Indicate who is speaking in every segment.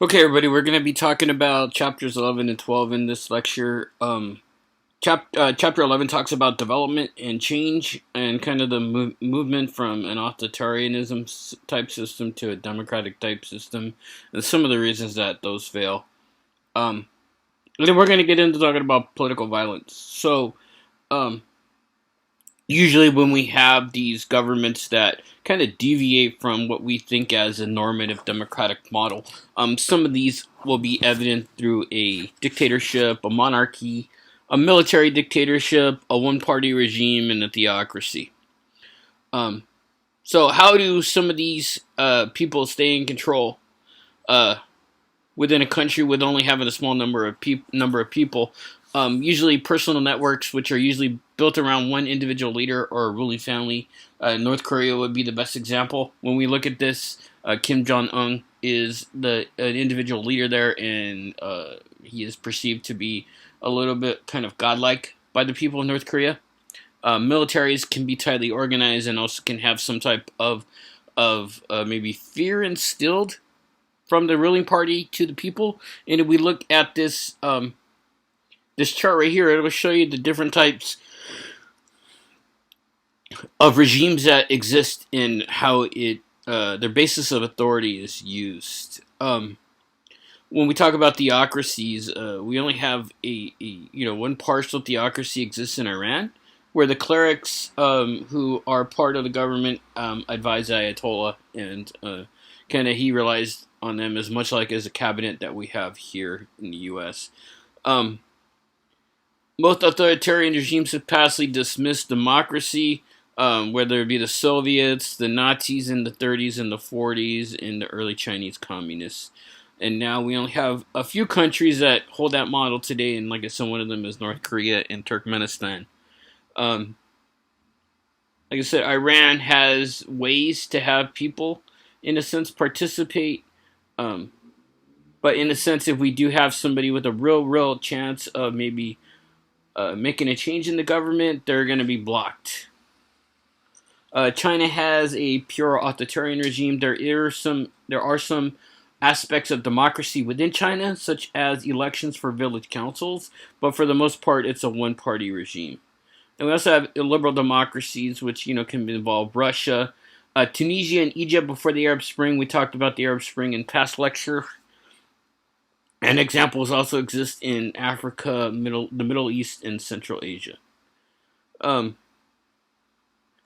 Speaker 1: Okay, everybody, we're going to be talking about chapters 11 and 12 in this lecture. Chapter 11 talks about development and change and kind of the movement from an authoritarianism type system to a democratic type system and some of the reasons that those fail. Um, and then we're going to get into talking about political violence. Um, Usually when we have these governments that kind of deviate from what we think as a normative democratic model, some of these will be evident through a dictatorship, a monarchy, a military dictatorship, a one-party regime, and a theocracy. Um, so how do some of these people stay in control uh, within a country with only having a small number of people? Usually personal networks, which are usually built around one individual leader or a ruling family. North Korea would be the best example. When we look at this, Kim Jong Un is an individual leader there, and he is perceived to be a little bit kind of godlike by the people of North Korea. Militaries can be tightly organized and also can have some type of maybe fear instilled from the ruling party to the people. And if we look at this chart right here, it will show you the different types of regimes that exist and how their basis of authority is used. When we talk about theocracies, we only have one partial theocracy exists in Iran, where the clerics who are part of the government advise the Ayatollah, and kind of he relies on them as much like as a cabinet that we have here in the U.S. Um, Most authoritarian regimes have passively dismissed democracy, whether it be the Soviets, the Nazis in the 30s and the 40s, and the early Chinese communists. And now we only have a few countries that hold that model today, and like I said, one of them is North Korea and Turkmenistan. Um, like I said, Iran has ways to have people, in a sense, participate. Um, but in a sense, if we do have somebody with a real chance of maybe making a change in the government, they're going to be blocked. China has a pure authoritarian regime. There are some aspects of democracy within China, such as elections for village councils, but for the most part, it's a one-party regime. And we also have liberal democracies, which can involve Russia, Tunisia, and Egypt before the Arab Spring. We talked about the Arab Spring in past lecture, and examples also exist in Africa, the Middle East, and Central Asia. Um,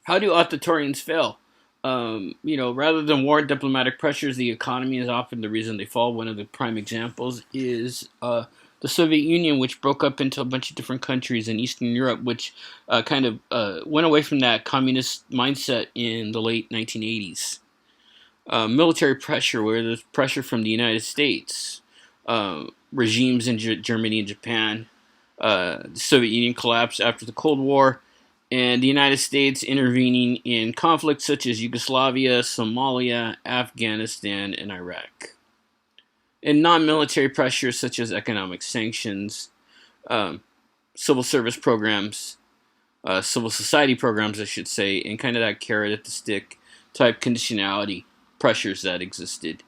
Speaker 1: how do authoritarians fail? Rather than war and diplomatic pressures, the economy is often the reason they fall. One of the prime examples is the Soviet Union, which broke up into a bunch of different countries in Eastern Europe, which kind of went away from that communist mindset in the late 1980s. Military pressure, where there's pressure from the United States, regimes in Germany and Japan, the Soviet Union collapsed after the Cold War, and the United States intervening in conflicts such as Yugoslavia, Somalia, Afghanistan, and Iraq. And non-military pressures such as economic sanctions, um, civil service programs, civil society programs, I should say, and kind of that carrot at the stick type conditionality pressures that existed.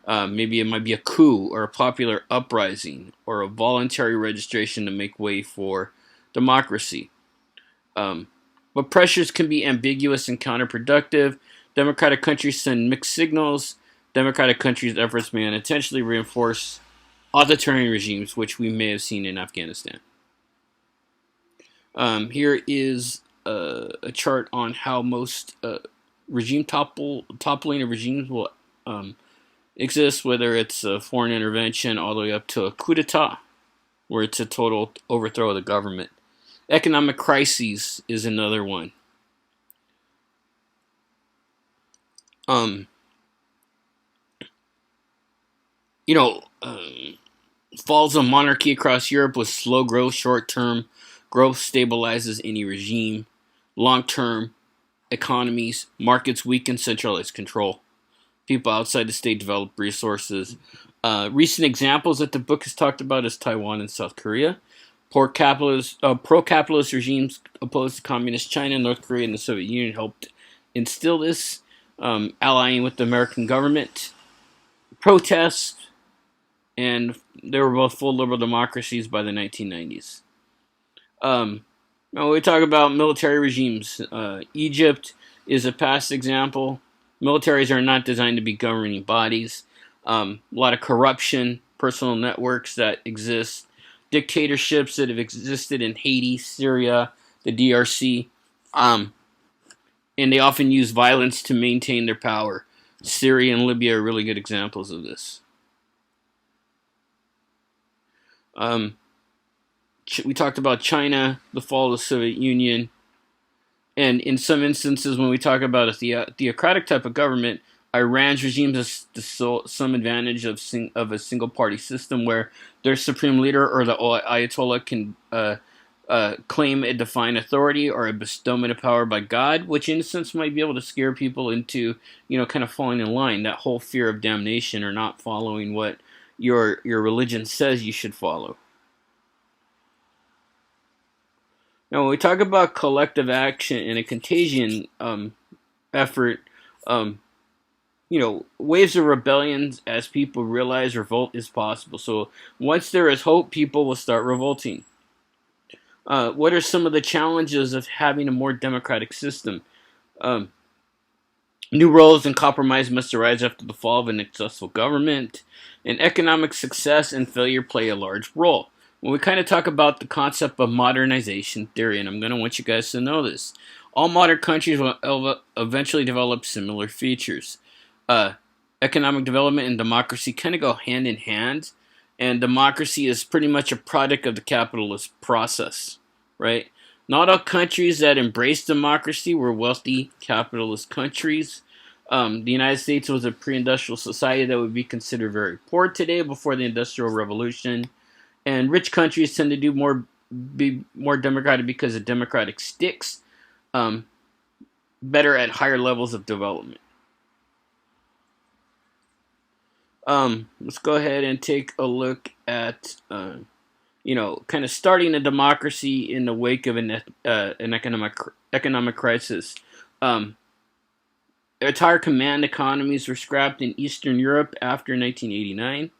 Speaker 1: Maybe it might be a coup or a popular uprising or a voluntary registration to make way for democracy. Um, but pressures can be ambiguous and counterproductive. Democratic countries send mixed signals. Democratic countries' efforts may unintentionally reinforce authoritarian regimes, which we may have seen in Afghanistan. Here is a chart on how most toppling of regimes will exist, whether it's a foreign intervention all the way up to a coup d'etat, where it's a total overthrow of the government. Economic crises is another one. Um, you know, falls of monarchy across Europe with slow growth, short-term growth stabilizes any regime. Long-term economies, markets weaken centralized control. People outside the state develop resources. Recent examples that the book has talked about is Taiwan and South Korea. Pro-capitalist regimes opposed to communist China, North Korea, and the Soviet Union helped instill this, allying with the American government. Protests, and they were both full liberal democracies by the 1990s. Now we talk about military regimes. Egypt is a past example. Militaries are not designed to be governing bodies. A lot of corruption, personal networks that exist, dictatorships that have existed in Haiti, Syria, the DRC, and they often use violence to maintain their power. Syria and Libya are really good examples of this. We talked about China, the fall of the Soviet Union, and in some instances, when we talk about a theocratic type of government, Iran's regime has some advantage of a single party system where their supreme leader or the Ayatollah can claim a divine authority or a bestowment of power by God, which in a sense might be able to scare people into, kind of falling in line. That whole fear of damnation or not following what your religion says you should follow. Now, when we talk about collective action and a contagion effort, waves of rebellions as people realize revolt is possible. So once there is hope, people will start revolting. What are some of the challenges of having a more democratic system? New roles and compromise must arise after the fall of an successful government, and economic success and failure play a large role. When we kind of talk about the concept of modernization theory, and I'm going to want you guys to know this, all modern countries will eventually develop similar features. Economic development and democracy kind of go hand in hand, and democracy is pretty much a product of the capitalist process, right? Not all countries that embraced democracy were wealthy capitalist countries. The United States was a pre-industrial society that would be considered very poor today before the Industrial Revolution. And rich countries tend to be more democratic because the democratic sticks better at higher levels of development. Let's go ahead and take a look at kind of starting a democracy in the wake of an economic crisis. Entire command economies were scrapped in Eastern Europe after 1989.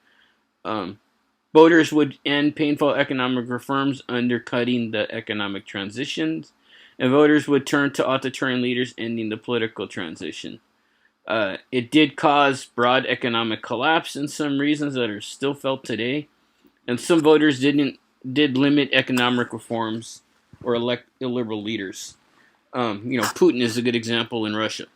Speaker 1: Voters would end painful economic reforms, undercutting the economic transitions, and voters would turn to authoritarian leaders, ending the political transition. It did cause broad economic collapse in some reasons that are still felt today, and some voters did limit economic reforms or elect illiberal leaders. Putin is a good example in Russia.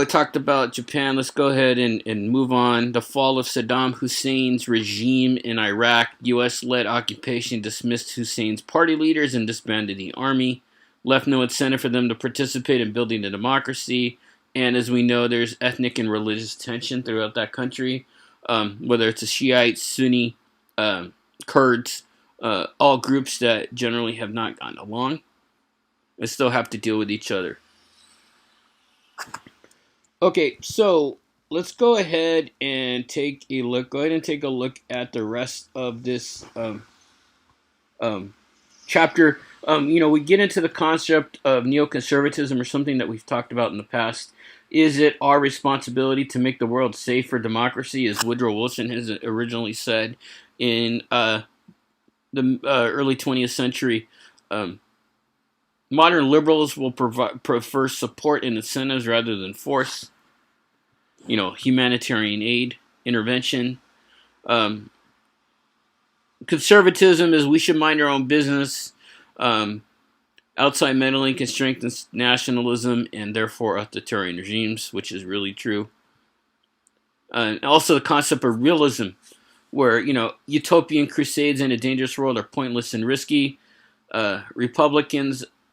Speaker 1: Talked about Japan. Let's go ahead and move on. The fall of Saddam Hussein's regime in Iraq. U.S.-led occupation dismissed Hussein's party leaders and disbanded the army. Left no incentive for them to participate in building a democracy. And as we know, there's ethnic and religious tension throughout that country. Whether it's a Shiite, Sunni, Kurds, all groups that generally have not gotten along and still have to deal with each other. Okay, so let's go ahead and take a look. Go ahead and take a look at the rest of this chapter. We get into the concept of neoconservatism, or something that we've talked about in the past. Is it our responsibility to make the world safe for democracy, as Woodrow Wilson has originally said in the early 20th century? Modern liberals will prefer support and incentives rather than force. Humanitarian aid, intervention. Conservatism is we should mind our own business. Outside meddling can strengthen nationalism and therefore authoritarian regimes, which is really true. And also the concept of realism, where utopian crusades in a dangerous world are pointless and risky.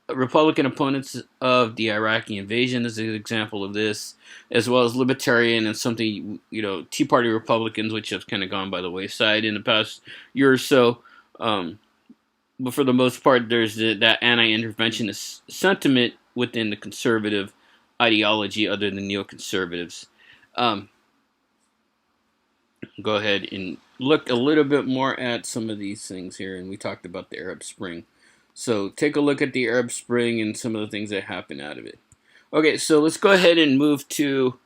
Speaker 1: Republican opponents of the Iraqi invasion is an example of this, as well as libertarian and something, Tea Party Republicans, which have kind of gone by the wayside in the past year or so. But for the most part, there's that anti-interventionist sentiment within the conservative ideology other than neoconservatives. Go ahead and look a little bit more at some of these things here, and we talked about the Arab Spring. So take a look at the Arab Spring and some of the things that happened out of it. Okay, so let's go ahead and move to